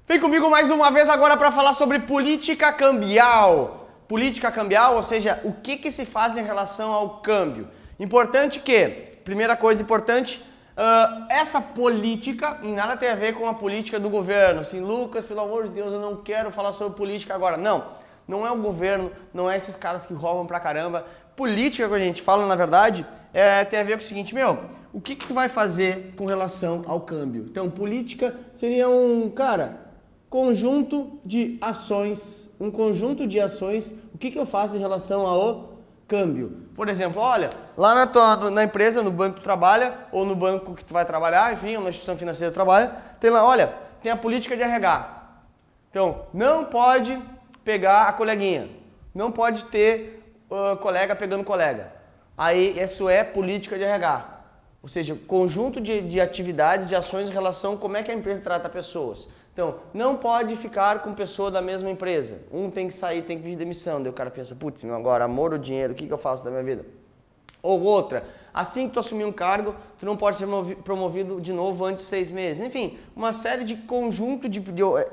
Vem comigo mais uma vez agora para falar sobre política cambial. Política cambial, ou seja, o que se faz em relação ao câmbio. Importante que, primeira coisa importante, essa política em nada tem a ver com a política do governo. Assim, Lucas, pelo amor de Deus, eu não quero falar sobre política agora. Não é o governo, não é esses caras que roubam pra caramba. Política que a gente fala, na verdade, tem a ver com o seguinte, o que tu vai fazer com relação ao câmbio? Então, política seria conjunto de ações, o que eu faço em relação ao câmbio? Por exemplo, olha, lá na empresa, no banco que tu trabalha, ou no banco que tu vai trabalhar, enfim, ou na instituição financeira que tu trabalha, tem lá, olha, tem a política de RH. Então, não pode pegar a coleguinha, não pode ter colega pegando colega. Aí, isso é política de RH. Ou seja, conjunto de atividades, de ações em relação a como é que a empresa trata pessoas. Então, não pode ficar com pessoa da mesma empresa. Um tem que sair, tem que pedir demissão. Daí o cara pensa, putz, agora amor ou dinheiro, o que eu faço da minha vida? Ou outra, assim que tu assumir um cargo, tu não pode ser promovido de novo antes de 6 meses. Enfim, uma série de conjunto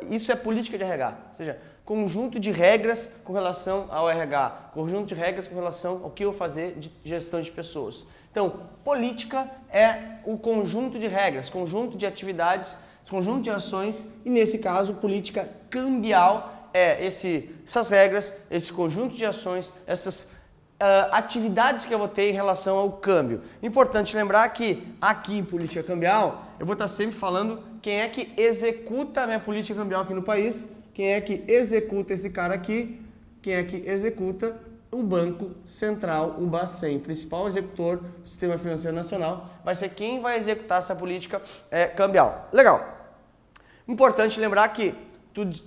isso é política de RH. Ou seja, conjunto de regras com relação ao RH. Conjunto de regras com relação ao que eu fazer de gestão de pessoas. Então, política é o conjunto de regras, conjunto de atividades, conjunto de ações, e nesse caso, política cambial é essas regras, esse conjunto de ações, essas atividades que eu vou ter em relação ao câmbio. Importante lembrar que aqui em política cambial, eu vou estar sempre falando quem é que executa a minha política cambial aqui no país, quem é que executa esse cara aqui, quem é que executa o Banco Central, o Bacen, principal executor do Sistema Financeiro Nacional, vai ser quem vai executar essa política cambial. Legal. Importante lembrar que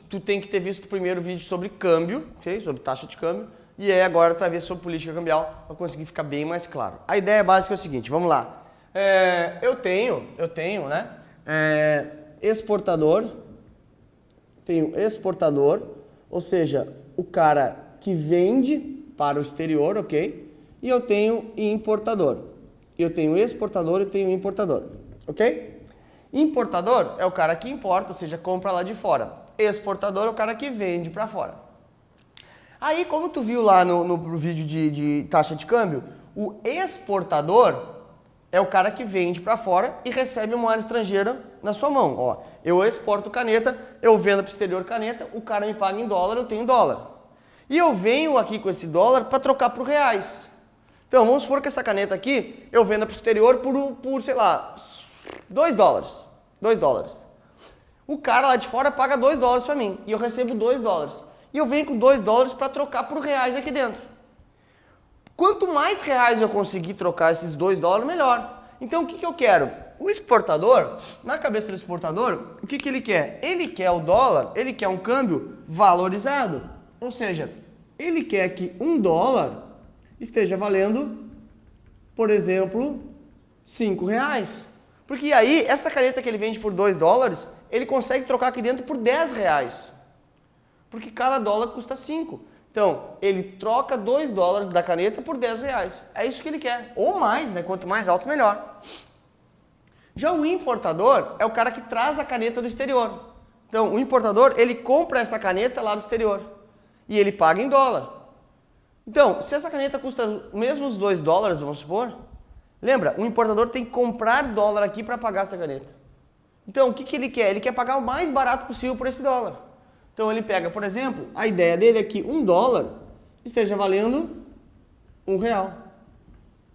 tu tem que ter visto o primeiro vídeo sobre câmbio, okay? Sobre taxa de câmbio, e aí agora tu vai ver sobre política cambial para conseguir ficar bem mais claro. A ideia básica é o seguinte, vamos lá. Eu tenho, né, exportador, ou seja, o cara que vende para o exterior, ok? E eu tenho importador. Eu tenho exportador e tenho importador, ok? Importador é o cara que importa, ou seja, compra lá de fora. Exportador é o cara que vende para fora. Aí, como tu viu lá no vídeo de taxa de câmbio, o exportador é o cara que vende para fora e recebe moeda estrangeira na sua mão. Ó, eu exporto caneta, eu vendo para o exterior caneta, o cara me paga em dólar, eu tenho dólar. E eu venho aqui com esse dólar para trocar por reais. Então, vamos supor que essa caneta aqui eu vendo para o exterior por, sei lá, 2 dólares. 2 dólares. O cara lá de fora paga 2 dólares para mim e eu recebo 2 dólares. E eu venho com 2 dólares para trocar por reais aqui dentro. Quanto mais reais eu conseguir trocar esses 2 dólares, melhor. Então, o que eu quero? O exportador, na cabeça do exportador, o que ele quer? Ele quer o dólar, ele quer um câmbio valorizado. Ou seja, ele quer que um dólar esteja valendo, por exemplo, 5 reais. Porque aí, essa caneta que ele vende por 2 dólares, ele consegue trocar aqui dentro por 10 reais. Porque cada dólar custa 5. Então, ele troca 2 dólares da caneta por 10 reais. É isso que ele quer. Ou mais, né? Quanto mais alto, melhor. Já o importador é o cara que traz a caneta do exterior. Então, o importador, ele compra essa caneta lá do exterior. E ele paga em dólar. Então, se essa caneta custa mesmo os 2 dólares, vamos supor, lembra, o importador tem que comprar dólar aqui para pagar essa caneta. Então, o que ele quer? Ele quer pagar o mais barato possível por esse dólar. Então, ele pega, por exemplo, a ideia dele é que 1 dólar esteja valendo 1 real.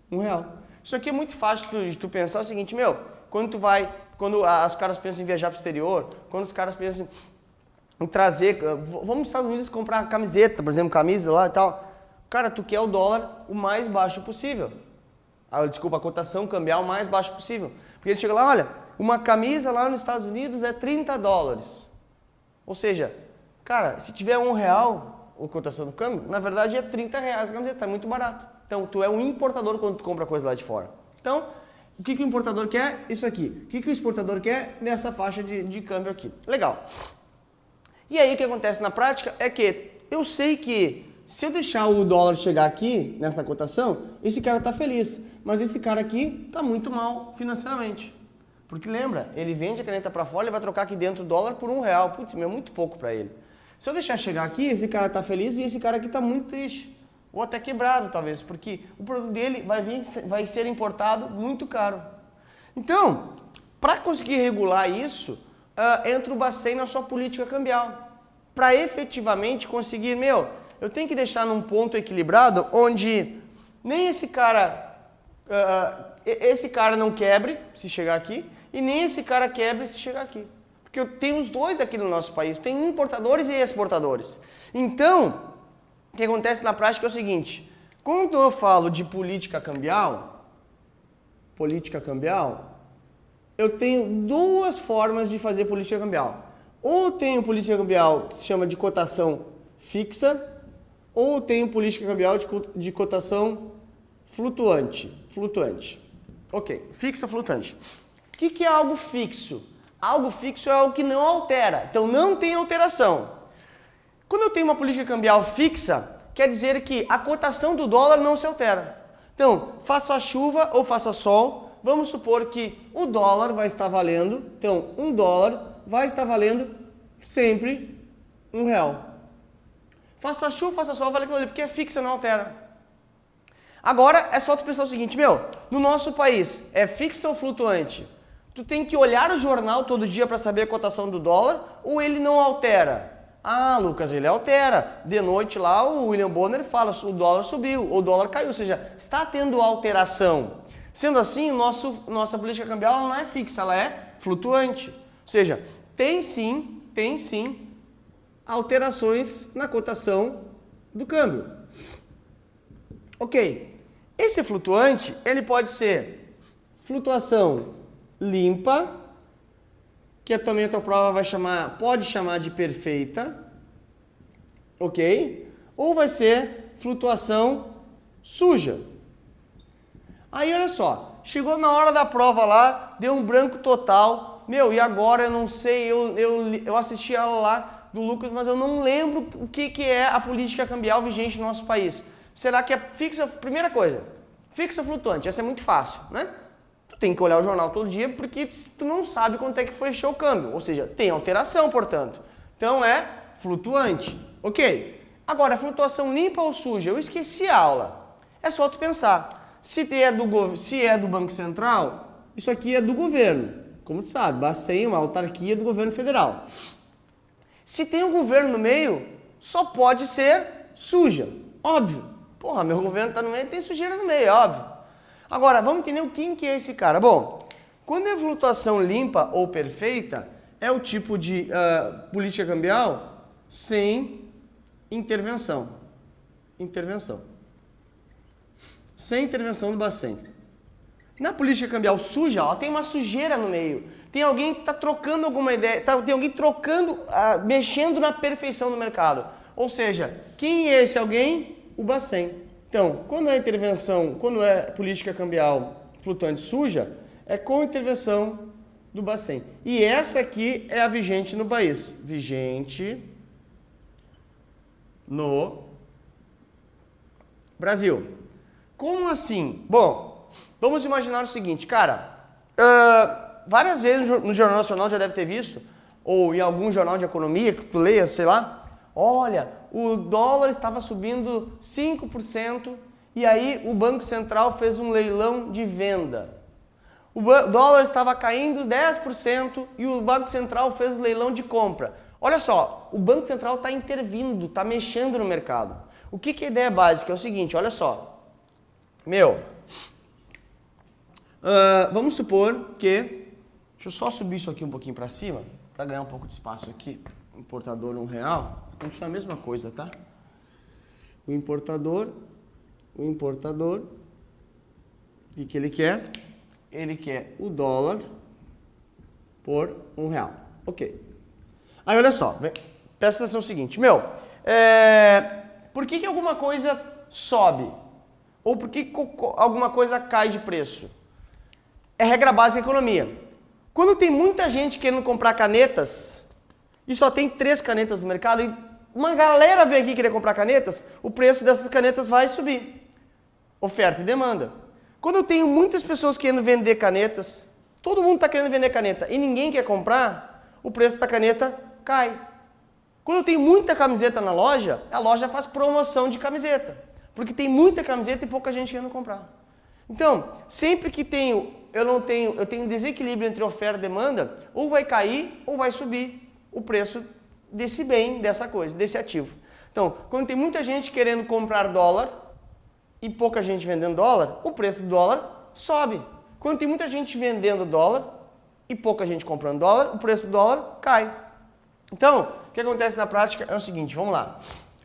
1 real. Isso aqui é muito fácil de tu pensar o seguinte, quando os caras pensam em viajar para o exterior, quando os caras pensam em trazer, vamos nos Estados Unidos comprar camiseta, por exemplo, camisa lá e tal. Cara, tu quer o dólar o mais baixo possível. A cotação cambial o mais baixo possível. Porque ele chega lá, olha, uma camisa lá nos Estados Unidos é 30 dólares. Ou seja, cara, se tiver 1 real a cotação do câmbio, na verdade é 30 reais a camiseta, está muito barato. Então, tu é um importador quando tu compra coisa lá de fora. Então, o que o importador quer? Isso aqui. O que o exportador quer? Nessa faixa de câmbio aqui. Legal. E aí o que acontece na prática é que eu sei que se eu deixar o dólar chegar aqui nessa cotação, esse cara está feliz, mas esse cara aqui está muito mal financeiramente. Porque lembra, ele vende a caneta para fora, ele vai trocar aqui dentro o dólar por R$1. Putz, é muito pouco para ele. Se eu deixar chegar aqui, esse cara está feliz e esse cara aqui está muito triste. Ou até quebrado, talvez, porque o produto dele vai ser importado muito caro. Então, para conseguir regular isso, entra o Bacen na sua política cambial. Para efetivamente conseguir, eu tenho que deixar num ponto equilibrado onde nem esse cara não quebre se chegar aqui e nem esse cara quebre se chegar aqui. Porque eu tenho os dois aqui no nosso país, tem importadores e exportadores. Então, o que acontece na prática é o seguinte, quando eu falo de política cambial, eu tenho duas formas de fazer política cambial. Ou tenho política cambial que se chama de cotação fixa, ou tenho política cambial de cotação flutuante. Ok, fixa, flutuante. O que é algo fixo? Algo fixo é algo que não altera, então não tem alteração. Quando eu tenho uma política cambial fixa, quer dizer que a cotação do dólar não se altera. Então, faça chuva ou faça sol, vamos supor que o dólar vai estar valendo, então $1 vai estar valendo sempre R$1. Faça chuva, faça sol, vale aquilo ali, porque é fixa, não altera. Agora é só tu pensar o seguinte, no nosso país é fixa ou flutuante? Tu tem que olhar o jornal todo dia para saber a cotação do dólar ou ele não altera? Ah, Lucas, ele altera. De noite lá o William Bonner fala, o dólar subiu, ou o dólar caiu, ou seja, está tendo alteração. Sendo assim, nossa política cambial não é fixa, ela é flutuante. Ou seja, tem sim alterações na cotação do câmbio. Ok, esse flutuante, ele pode ser flutuação limpa, que também a tua prova pode chamar de perfeita, ok? Ou vai ser flutuação suja. Aí olha só, chegou na hora da prova lá, deu um branco total, e agora eu não sei, eu assisti ela lá do Lucas, mas eu não lembro o que é a política cambial vigente no nosso país. Será que é fixa? Primeira coisa, fixa ou flutuante? Essa é muito fácil, né? Tu tem que olhar o jornal todo dia porque tu não sabe quanto é que foi fechou o câmbio. Ou seja, tem alteração, portanto. Então é flutuante. Ok. Agora, flutuação limpa ou suja? Eu esqueci a aula. É só tu pensar. Se é do Banco Central, isso aqui é do governo. Como tu sabe, Bacen é uma autarquia do governo federal. Se tem um governo no meio, só pode ser suja. Óbvio. Porra, meu governo está no meio, tem sujeira no meio, óbvio. Agora, vamos entender quem que é esse cara. Bom, quando é flutuação limpa ou perfeita, é o tipo de política cambial sem intervenção. Sem intervenção do Bacen. Na política cambial suja, tem uma sujeira no meio. Tem alguém que está trocando alguma ideia, tem alguém mexendo na perfeição do mercado. Ou seja, quem é esse alguém? O Bacen. Então, quando é política cambial flutuante suja, é com intervenção do Bacen. E essa aqui é a vigente no país. Vigente no Brasil. Como assim? Bom, vamos imaginar o seguinte, cara. Várias vezes no Jornal Nacional já deve ter visto, ou em algum jornal de economia que tu leia, sei lá, olha, o dólar estava subindo 5% e aí o Banco Central fez um leilão de venda. O dólar estava caindo 10% e o Banco Central fez leilão de compra. Olha só, o Banco Central está intervindo, está mexendo no mercado. O que é a ideia básica? É o seguinte, olha só. Vamos supor que... Deixa eu só subir isso aqui um pouquinho para cima, para ganhar um pouco de espaço aqui. Importador R$1. Continua a mesma coisa, tá? O importador, o que ele quer? Ele quer o dólar por R$1. Ok. Aí olha só, presta atenção no seguinte, por que alguma coisa sobe? Ou por que alguma coisa cai de preço? É regra básica da economia. Quando tem muita gente querendo comprar canetas e só tem 3 canetas no mercado e uma galera vem aqui querer comprar canetas, o preço dessas canetas vai subir. Oferta e demanda. Quando eu tenho muitas pessoas querendo vender canetas Todo mundo está querendo vender caneta e ninguém quer comprar, o preço da caneta cai. Quando eu tenho muita camiseta na loja, a loja faz promoção de camiseta. Porque tem muita camiseta e pouca gente querendo comprar. Então, sempre que eu tenho desequilíbrio entre oferta e demanda, ou vai cair ou vai subir o preço desse bem, dessa coisa, desse ativo. Então, quando tem muita gente querendo comprar dólar e pouca gente vendendo dólar, o preço do dólar sobe. Quando tem muita gente vendendo dólar e pouca gente comprando dólar, o preço do dólar cai. Então, o que acontece na prática é o seguinte, vamos lá.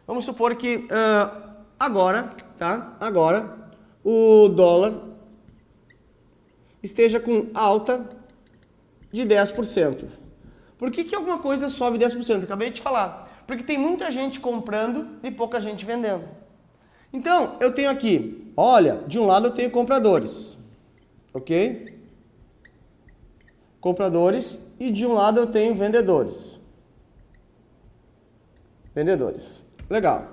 Vamos supor que agora o dólar esteja com alta de 10%. Por que alguma coisa sobe 10%? Acabei de te falar. Porque tem muita gente comprando e pouca gente vendendo. Então, eu tenho aqui, olha, de um lado eu tenho compradores, ok? Compradores e de um lado eu tenho vendedores. Legal.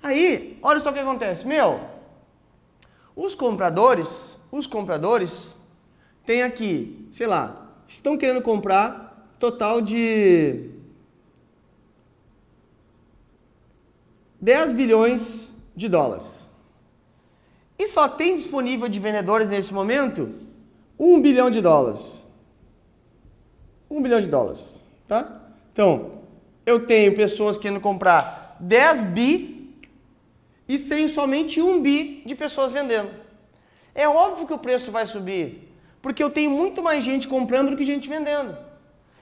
Aí, olha só o que acontece. Os compradores têm aqui, sei lá, estão querendo comprar total de 10 bilhões de dólares. E só tem disponível de vendedores nesse momento 1 bilhão de dólares. 1 bilhão de dólares, tá? Então, eu tenho pessoas querendo comprar 10 bi e tenho somente 1 bi de pessoas vendendo. É óbvio que o preço vai subir, porque eu tenho muito mais gente comprando do que gente vendendo.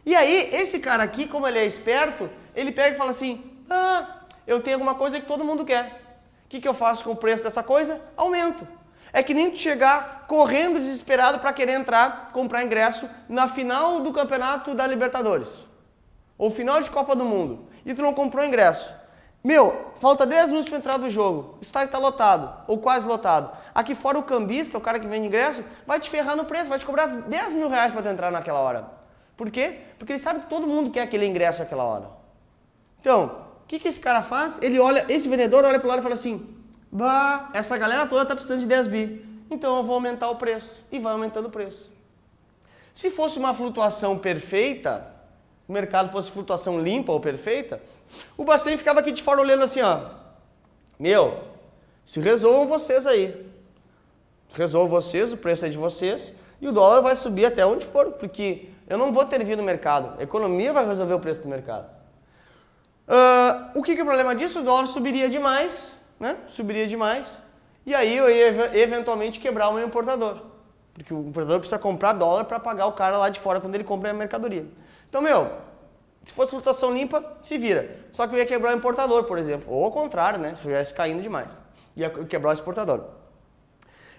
E aí, esse cara aqui, como ele é esperto, ele pega e fala assim, eu tenho alguma coisa que todo mundo quer. O que eu faço com o preço dessa coisa? Aumento. É que nem tu chegar correndo desesperado para querer comprar ingresso na final do campeonato da Libertadores. Ou final de Copa do Mundo. E tu não comprou ingresso. Falta 10 minutos para entrar do jogo. O estádio está lotado, ou quase lotado. Aqui fora o cambista, o cara que vende ingresso, vai te ferrar no preço, vai te cobrar 10 mil reais para tu entrar naquela hora. Por quê? Porque ele sabe que todo mundo quer aquele ingresso naquela hora. Então, o que esse cara faz? Esse vendedor olha para o lado e fala assim, essa galera toda está precisando de 10 bi, então eu vou aumentar o preço. E vai aumentando o preço. Se fosse uma flutuação perfeita, o mercado fosse flutuação limpa ou perfeita, o Bacen ficava aqui de fora olhando assim, se resolvam vocês aí. Resolvam vocês, o preço é de vocês, e o dólar vai subir até onde for, porque eu não vou intervir no mercado, a economia vai resolver o preço do mercado. O que é o problema disso? O dólar subiria demais, né? Subiria demais, e aí eu ia eventualmente quebrar o meu importador, porque o importador precisa comprar dólar para pagar o cara lá de fora quando ele compra a mercadoria. Então, se fosse flutuação limpa, se vira. Só que eu ia quebrar o importador, por exemplo. Ou ao contrário, né? Se estivesse caindo demais. Ia quebrar o exportador.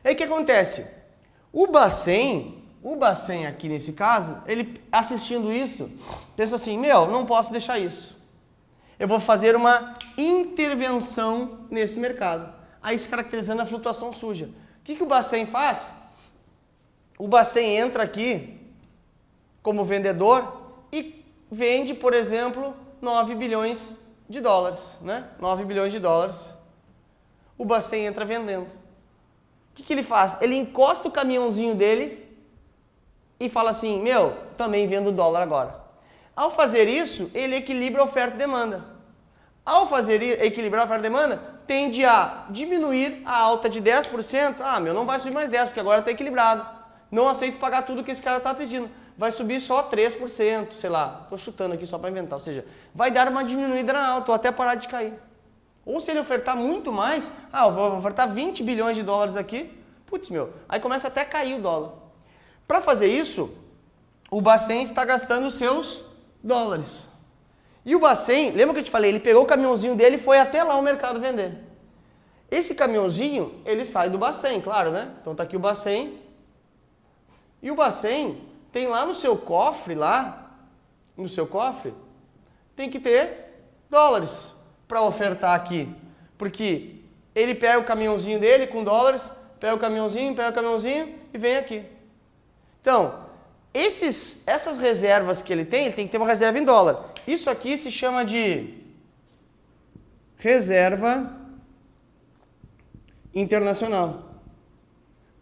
Aí o que acontece? O Bacen aqui nesse caso, ele assistindo isso, pensa assim, não posso deixar isso. Eu vou fazer uma intervenção nesse mercado. Aí se caracterizando a flutuação suja. O que o Bacen faz? O Bacen entra aqui como vendedor e vende, por exemplo, 9 bilhões de dólares, né? 9 bilhões de dólares. O Bacen entra vendendo. O que ele faz? Ele encosta o caminhãozinho dele e fala assim, também vendo dólar agora. Ao fazer isso, ele equilibra a oferta e demanda. Ao equilibrar a oferta e demanda, tende a diminuir a alta de 10%. Não vai subir mais 10%, porque agora está equilibrado. Não aceito pagar tudo que esse cara está pedindo. Vai subir só 3%, sei lá, estou chutando aqui só para inventar, ou seja, vai dar uma diminuída na alta, ou até parar de cair. Ou se ele ofertar muito mais, eu vou ofertar 20 bilhões de dólares aqui, aí começa até a cair o dólar. Para fazer isso, o Bacen está gastando os seus dólares. E o Bacen, lembra que eu te falei, ele pegou o caminhãozinho dele e foi até lá o mercado vender. Esse caminhãozinho, ele sai do Bacen, claro, né? Então está aqui o Bacen, e o Bacen tem lá no seu cofre, tem que ter dólares para ofertar aqui. Porque ele pega o caminhãozinho dele com dólares, pega o caminhãozinho e vem aqui. Então, essas reservas que ele tem que ter uma reserva em dólar. Isso aqui se chama de reserva internacional.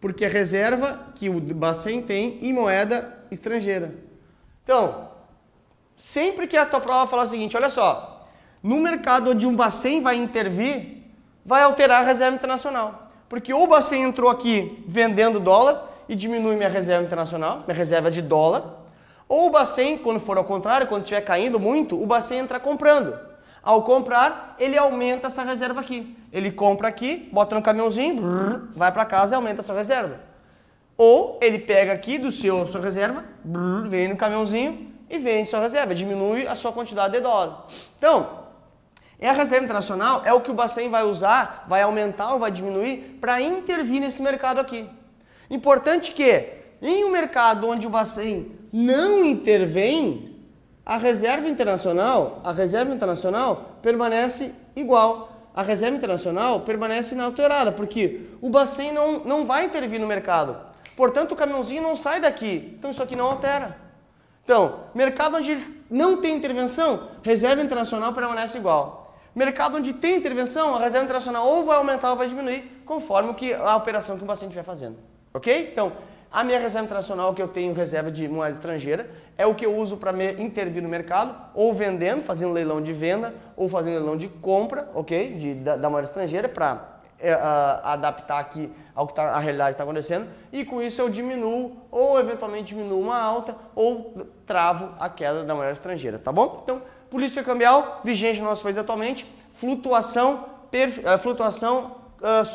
porque é reserva que o Bacen tem em moeda estrangeira. Então, sempre que a tua prova falar o seguinte, olha só, no mercado onde um Bacen vai intervir, vai alterar a reserva internacional. Porque ou o Bacen entrou aqui vendendo dólar e diminui minha reserva internacional, minha reserva de dólar, ou o Bacen, quando for ao contrário, quando estiver caindo muito, o Bacen entra comprando. Ao comprar, ele aumenta essa reserva aqui. Ele compra aqui, bota no caminhãozinho, vai para casa e aumenta a sua reserva. Ou ele pega aqui do sua reserva, vem no caminhãozinho e vende sua reserva, diminui a sua quantidade de dólar. Então, a reserva internacional é o que o Bacen vai usar, vai aumentar ou vai diminuir para intervir nesse mercado aqui. Importante que, em um mercado onde o Bacen não intervém, a reserva internacional permanece igual. A reserva internacional permanece inalterada, porque o Bacen não vai intervir no mercado. Portanto, o caminhãozinho não sai daqui. Então, isso aqui não altera. Então, mercado onde não tem intervenção, reserva internacional permanece igual. Mercado onde tem intervenção, a reserva internacional ou vai aumentar ou vai diminuir, conforme a operação que o Bacen estiver fazendo. Ok? Então, a minha reserva internacional, que eu tenho reserva de moeda estrangeira, é o que eu uso para intervir no mercado, ou vendendo, fazendo leilão de venda, ou fazendo leilão de compra, ok? Da moeda estrangeira, para adaptar aqui ao que a realidade está acontecendo. E com isso eu diminuo, ou eventualmente diminuo uma alta, ou travo a queda da moeda estrangeira, tá bom? Então, política cambial vigente no nosso país atualmente, flutuação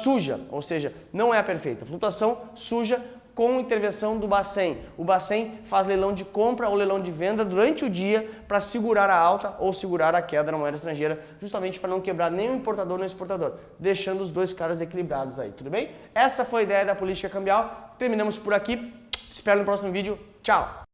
suja, ou seja, não é a perfeita, flutuação suja com intervenção do Bacen. O Bacen faz leilão de compra ou leilão de venda durante o dia para segurar a alta ou segurar a queda na moeda estrangeira, justamente para não quebrar nem o importador nem o exportador, deixando os dois caras equilibrados aí, tudo bem? Essa foi a ideia da política cambial, terminamos por aqui, espero no próximo vídeo, tchau!